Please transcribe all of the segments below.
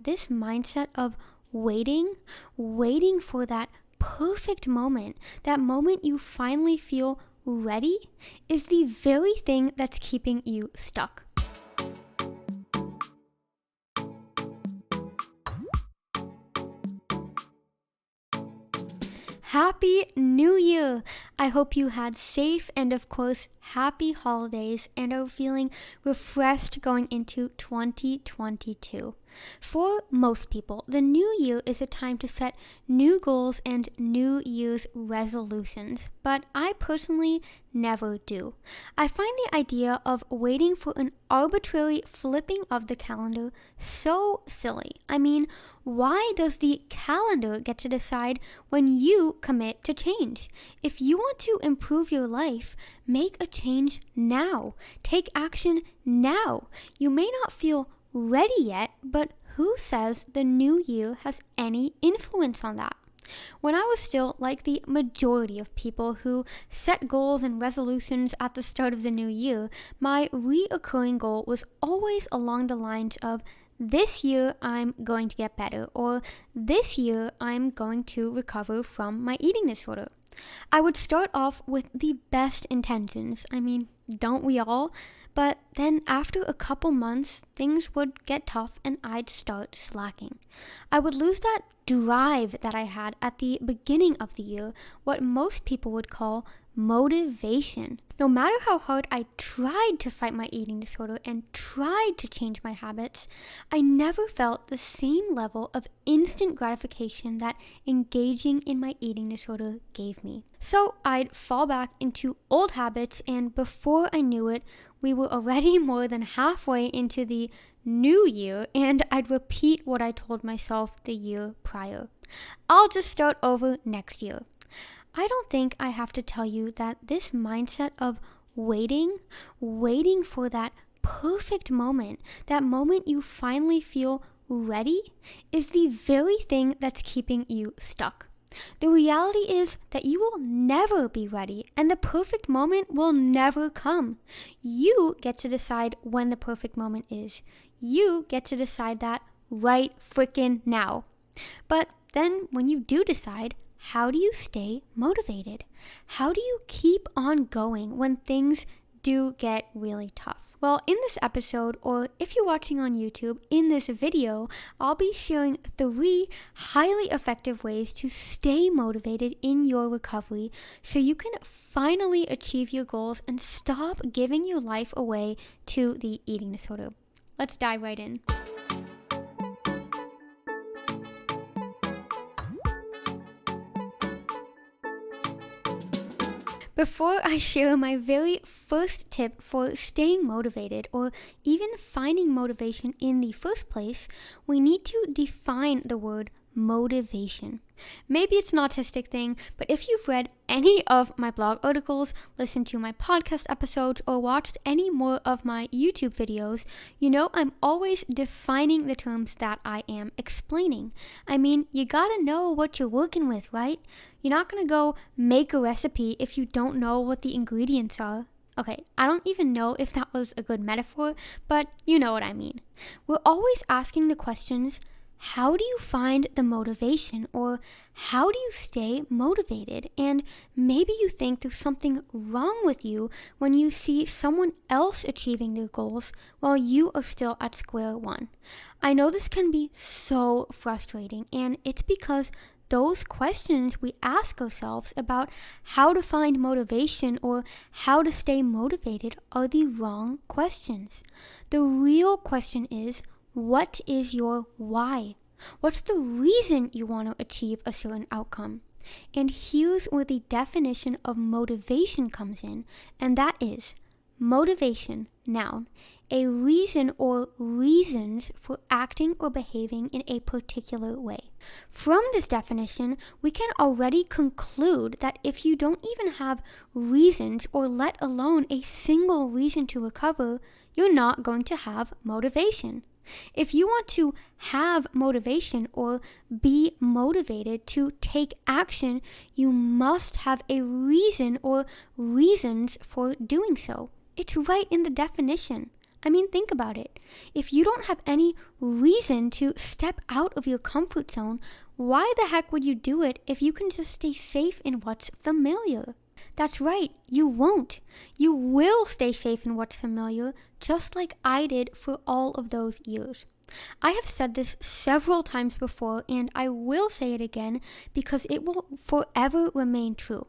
this mindset of waiting for that perfect moment, that moment you finally feel ready, is the very thing that's keeping you stuck. Happy New Year! I hope you had safe and, of course, happy holidays and are feeling refreshed going into 2022. For most people, the new year is a time to set new goals and New Year's resolutions, but I personally never do. I find the idea of waiting for an arbitrary flipping of the calendar so silly. I mean, why does the calendar get to decide when you commit to change? If you want to improve your life, make a change now. Take action now. You may not feel ready yet, but who says the new year has any influence on that? When I was still like the majority of people who set goals and resolutions at the start of the new year, my reoccurring goal was always along the lines of, this year I'm going to get better, or this year I'm going to recover from my eating disorder. I would start off with the best intentions. I mean, don't we all? But then after a couple months, things would get tough and I'd start slacking. I would lose that drive that I had at the beginning of the year, what most people would call motivation. No matter how hard I tried to fight my eating disorder and tried to change my habits, I never felt the same level of instant gratification that engaging in my eating disorder gave me. So I'd fall back into old habits, and before I knew it, we were already more than halfway into the new year, and I'd repeat what I told myself the year prior. I'll just start over next year. I don't think I have to tell you that this mindset of waiting for that perfect moment, that moment you finally feel ready, is the very thing that's keeping you stuck. The reality is that you will never be ready, and the perfect moment will never come. You get to decide when the perfect moment is. You get to decide that right frickin' now. But then when you do decide, how do you stay motivated? How do you keep on going when things do get really tough? Well, in this episode, or if you're watching on YouTube, in this video, I'll be sharing 3 highly effective ways to stay motivated in your recovery so you can finally achieve your goals and stop giving your life away to the eating disorder. Let's dive right in. Before I share my very first tip for staying motivated or even finding motivation in the first place, we need to define the word motivation. Maybe it's an autistic thing, but if you've read any of my blog articles, listened to my podcast episodes, or watched any more of my YouTube videos, you know I'm always defining the terms that I am explaining. I mean, you gotta know what you're working with, right? You're not gonna go make a recipe if you don't know what the ingredients are. Okay, I don't even know if that was a good metaphor, but you know what I mean. We're always asking the questions, how do you find the motivation, or how do you stay motivated? And maybe you think there's something wrong with you when you see someone else achieving their goals while you are still at square one. I know this can be so frustrating, and it's because those questions we ask ourselves about how to find motivation or how to stay motivated are the wrong questions. The real question is, what is your why? What's the reason you want to achieve a certain outcome? And here's where the definition of motivation comes in, and that is motivation, noun, a reason or reasons for acting or behaving in a particular way. From this definition, we can already conclude that if you don't even have reasons, or let alone a single reason to recover, you're not going to have motivation. If you want to have motivation or be motivated to take action, you must have a reason or reasons for doing so. It's right in the definition. I mean, think about it. If you don't have any reason to step out of your comfort zone, why the heck would you do it if you can just stay safe in what's familiar? That's right, you won't. You will stay safe in what's familiar, just like I did for all of those years. I have said this several times before, and I will say it again because it will forever remain true.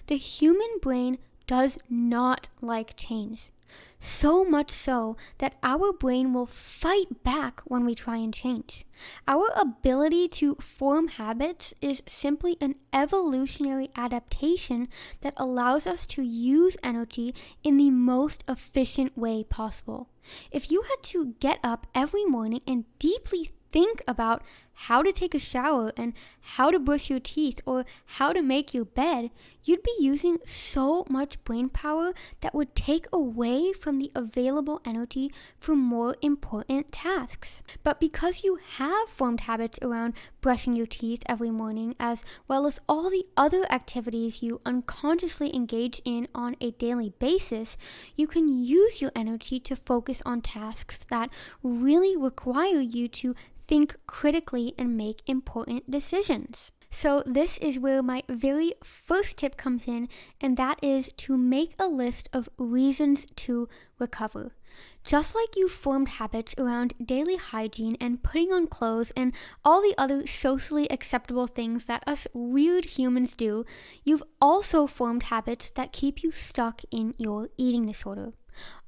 The human brain does not like change. So much so that our brain will fight back when we try and change. Our ability to form habits is simply an evolutionary adaptation that allows us to use energy in the most efficient way possible. If you had to get up every morning and deeply think about how to take a shower and how to brush your teeth or how to make your bed, you'd be using so much brain power that would take away from the available energy for more important tasks. But because you have formed habits around brushing your teeth every morning, as well as all the other activities you unconsciously engage in on a daily basis, you can use your energy to focus on tasks that really require you to think critically and make important decisions. So this is where my very first tip comes in, and that is to make a list of reasons to recover. Just like you formed habits around daily hygiene and putting on clothes and all the other socially acceptable things that us weird humans do, you've also formed habits that keep you stuck in your eating disorder.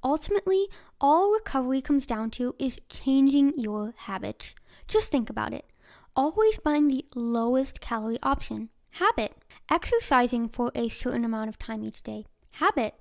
Ultimately, all recovery comes down to is changing your habits. Just think about it. Always buying the lowest calorie option. Habit. Exercising for a certain amount of time each day. Habit.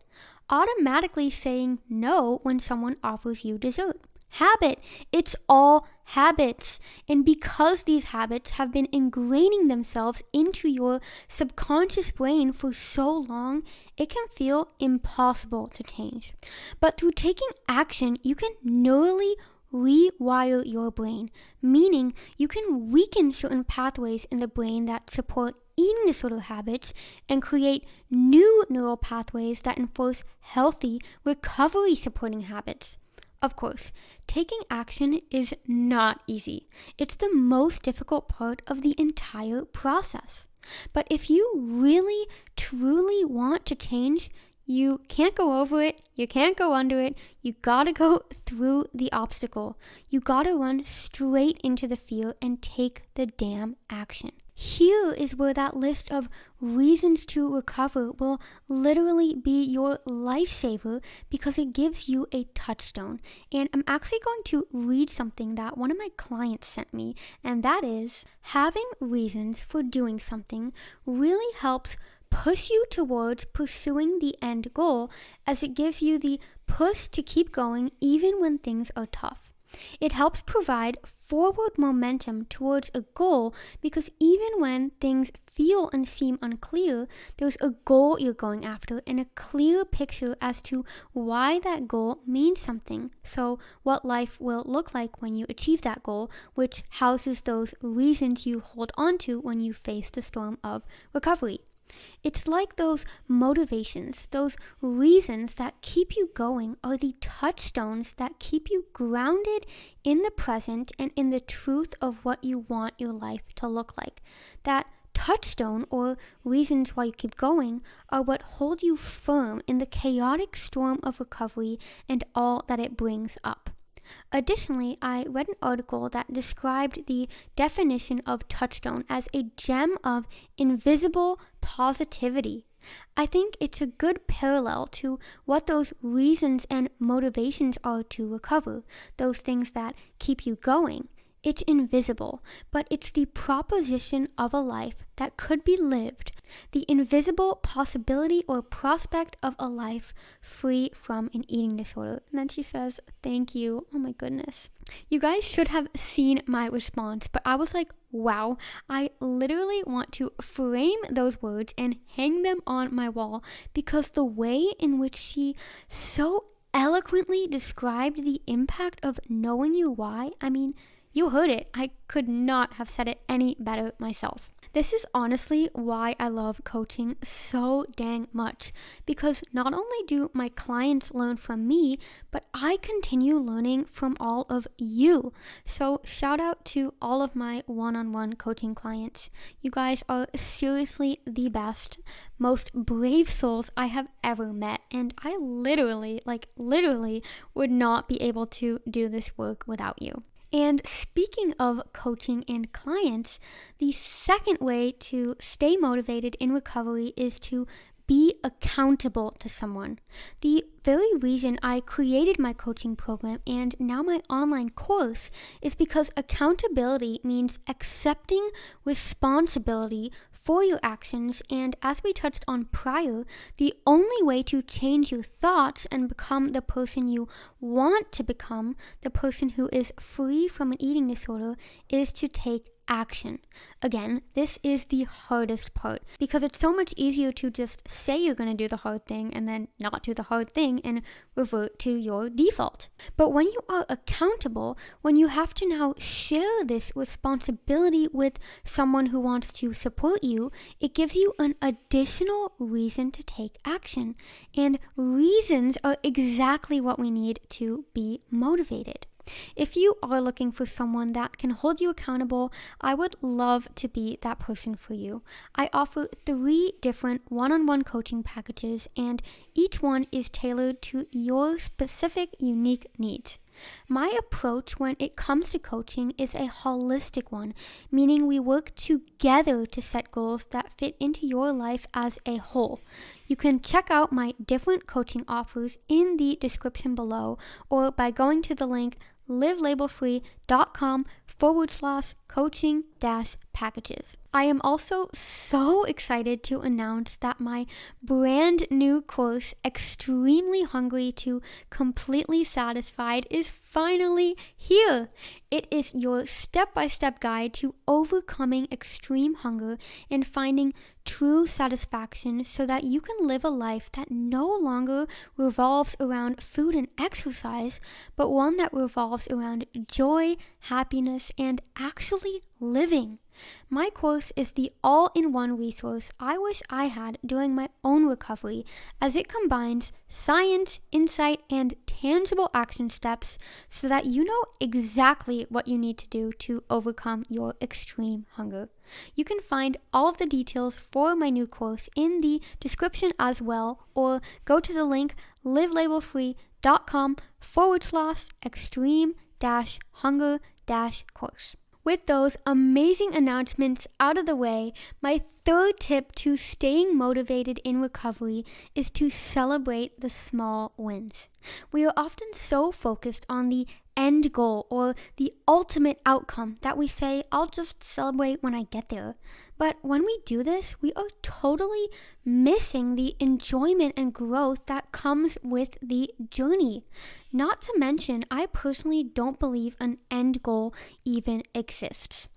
Automatically saying no when someone offers you dessert. Habit. It's all habits. And because these habits have been ingraining themselves into your subconscious brain for so long, it can feel impossible to change. But through taking action, you can neurally rewire your brain, meaning you can weaken certain pathways in the brain that support eating disorder habits and create new neural pathways that enforce healthy, recovery supporting habits. Of course, taking action is not easy. It's the most difficult part of the entire process. But if you really, truly want to change, you can't go over it, you can't go under it, you gotta go through the obstacle. You gotta run straight into the fear and take the damn action. Here is where that list of reasons to recover will literally be your lifesaver because it gives you a touchstone. And I'm actually going to read something that one of my clients sent me, and that is, having reasons for doing something really helps push you towards pursuing the end goal, as it gives you the push to keep going even when things are tough. It helps provide forward momentum towards a goal because even when things feel and seem unclear, there's a goal you're going after and a clear picture as to why that goal means something. So what life will look like when you achieve that goal, which houses those reasons you hold on to when you face the storm of recovery. It's like those motivations, those reasons that keep you going are the touchstones that keep you grounded in the present and in the truth of what you want your life to look like. That touchstone, or reasons why you keep going, are what hold you firm in the chaotic storm of recovery and all that it brings up. Additionally, I read an article that described the definition of touchstone as a gem of invisible positivity. I think it's a good parallel to what those reasons and motivations are to recover, those things that keep you going. It's invisible, but it's the proposition of a life that could be lived, the invisible possibility or prospect of a life free from an eating disorder. And then she says, thank you. Oh my goodness. You guys should have seen my response, but I was like, wow, I literally want to frame those words and hang them on my wall because the way in which she so eloquently described the impact of knowing your why, I mean, You heard it. I could not have said it any better myself. This is honestly why I love coaching so dang much, because not only do my clients learn from me, but I continue learning from all of you. So shout out to all of my one-on-one coaching clients. You guys are seriously the best, most brave souls I have ever met, and I literally would not be able to do this work without you. And speaking of coaching and clients, the second way to stay motivated in recovery is to be accountable to someone. The very reason I created my coaching program and now my online course is because accountability means accepting responsibility for your actions, and as we touched on prior, the only way to change your thoughts and become the person you want to become, the person who is free from an eating disorder, is to take action. Again, this is the hardest part because it's so much easier to just say you're going to do the hard thing and then not do the hard thing and revert to your default. But when you are accountable, when you have to now share this responsibility with someone who wants to support you, it gives you an additional reason to take action. And reasons are exactly what we need to be motivated. If you are looking for someone that can hold you accountable, I would love to be that person for you. I offer 3 different one-on-one coaching packages, and each one is tailored to your specific, unique needs. My approach when it comes to coaching is a holistic one, meaning we work together to set goals that fit into your life as a whole. You can check out my different coaching offers in the description below or by going to the link livelabelfree.com/coaching-packages. I am also so excited to announce that my brand new course, Extremely Hungry to Completely Satisfied, is finally here. It is your step-by-step guide to overcoming extreme hunger and finding true satisfaction so that you can live a life that no longer revolves around food and exercise, but one that revolves around joy, happiness, and actually living. My course is the all-in-one resource I wish I had during my own recovery, as it combines science, insight, and tangible action steps so that you know exactly what you need to do to overcome your extreme hunger. You can find all of the details for my new course in the description as well, or go to the link livelabelfree.com/extreme-hunger-course. With those amazing announcements out of the way, my third tip to staying motivated in recovery is to celebrate the small wins. We are often so focused on the end goal or the ultimate outcome that we say, I'll just celebrate when I get there. But when we do this, we are totally missing the enjoyment and growth that comes with the journey. Not to mention, I personally don't believe an end goal even exists.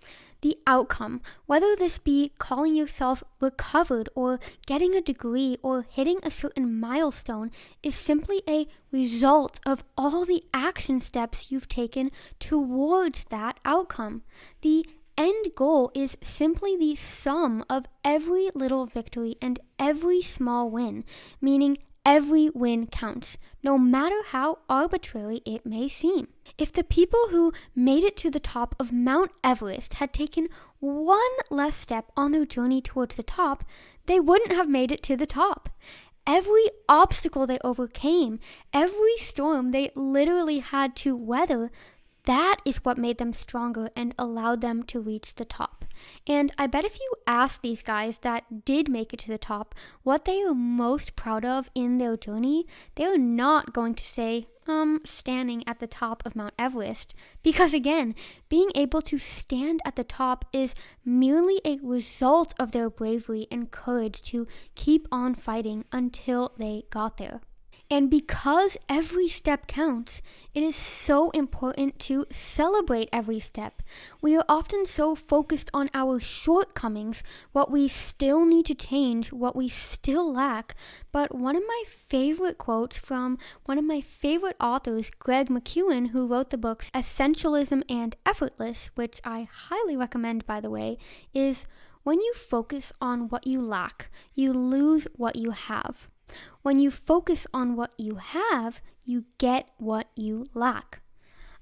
The outcome, whether this be calling yourself recovered or getting a degree or hitting a certain milestone, is simply a result of all the action steps you've taken towards that outcome. The end goal is simply the sum of every little victory and every small win, meaning every win counts, no matter how arbitrary it may seem. If the people who made it to the top of Mount Everest had taken one less step on their journey towards the top, they wouldn't have made it to the top. Every obstacle they overcame, every storm they literally had to weather, that is what made them stronger and allowed them to reach the top. And I bet if you ask these guys that did make it to the top what they are most proud of in their journey, they're not going to say, standing at the top of Mount Everest. Because again, being able to stand at the top is merely a result of their bravery and courage to keep on fighting until they got there. And because every step counts, it is so important to celebrate every step. We are often so focused on our shortcomings, what we still need to change, what we still lack. But one of my favorite quotes from one of my favorite authors, Greg McKeown, who wrote the books Essentialism and Effortless, which I highly recommend, by the way, is, when you focus on what you lack, you lose what you have. When you focus on what you have, you get what you lack.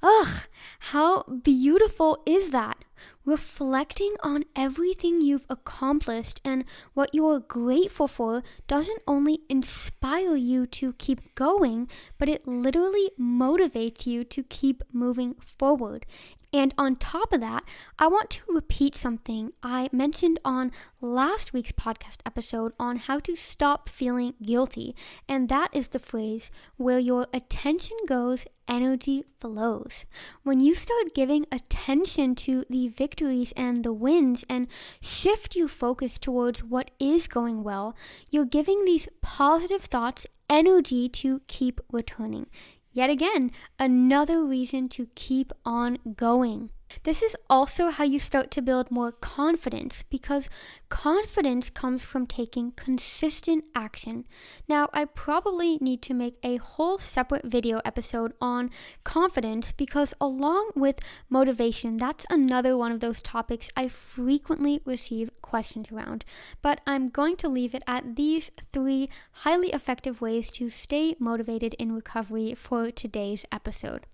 Ugh, how beautiful is that? Reflecting on everything you've accomplished and what you are grateful for doesn't only inspire you to keep going, but it literally motivates you to keep moving forward. And on top of that, I want to repeat something I mentioned on last week's podcast episode on how to stop feeling guilty. And that is the phrase, where your attention goes, energy flows. When you start giving attention to the victories and the wins and shift your focus towards what is going well, you're giving these positive thoughts energy to keep returning. Yet again, another reason to keep on going. This is also how you start to build more confidence, because confidence comes from taking consistent action. Now, I probably need to make a whole separate video episode on confidence, because along with motivation, that's another one of those topics I frequently receive questions around. But I'm going to leave it at these 3 highly effective ways to stay motivated in recovery for today's episode.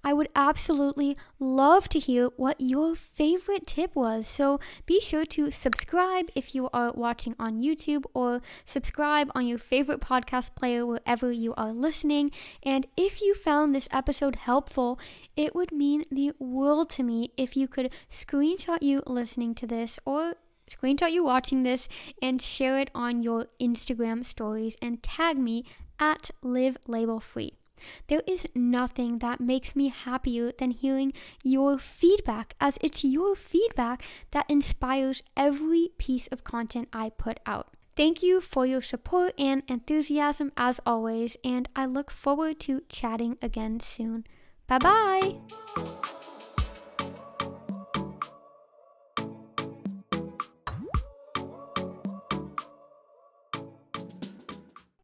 I would absolutely love to hear what your favorite tip was, so be sure to subscribe if you are watching on YouTube, or subscribe on your favorite podcast player wherever you are listening. And if you found this episode helpful, it would mean the world to me if you could screenshot you listening to this, or screenshot you watching this, and share it on your Instagram stories and tag me at livelabelfree. There is nothing that makes me happier than hearing your feedback, as it's your feedback that inspires every piece of content I put out. Thank you for your support and enthusiasm as always, and I look forward to chatting again soon. Bye-bye!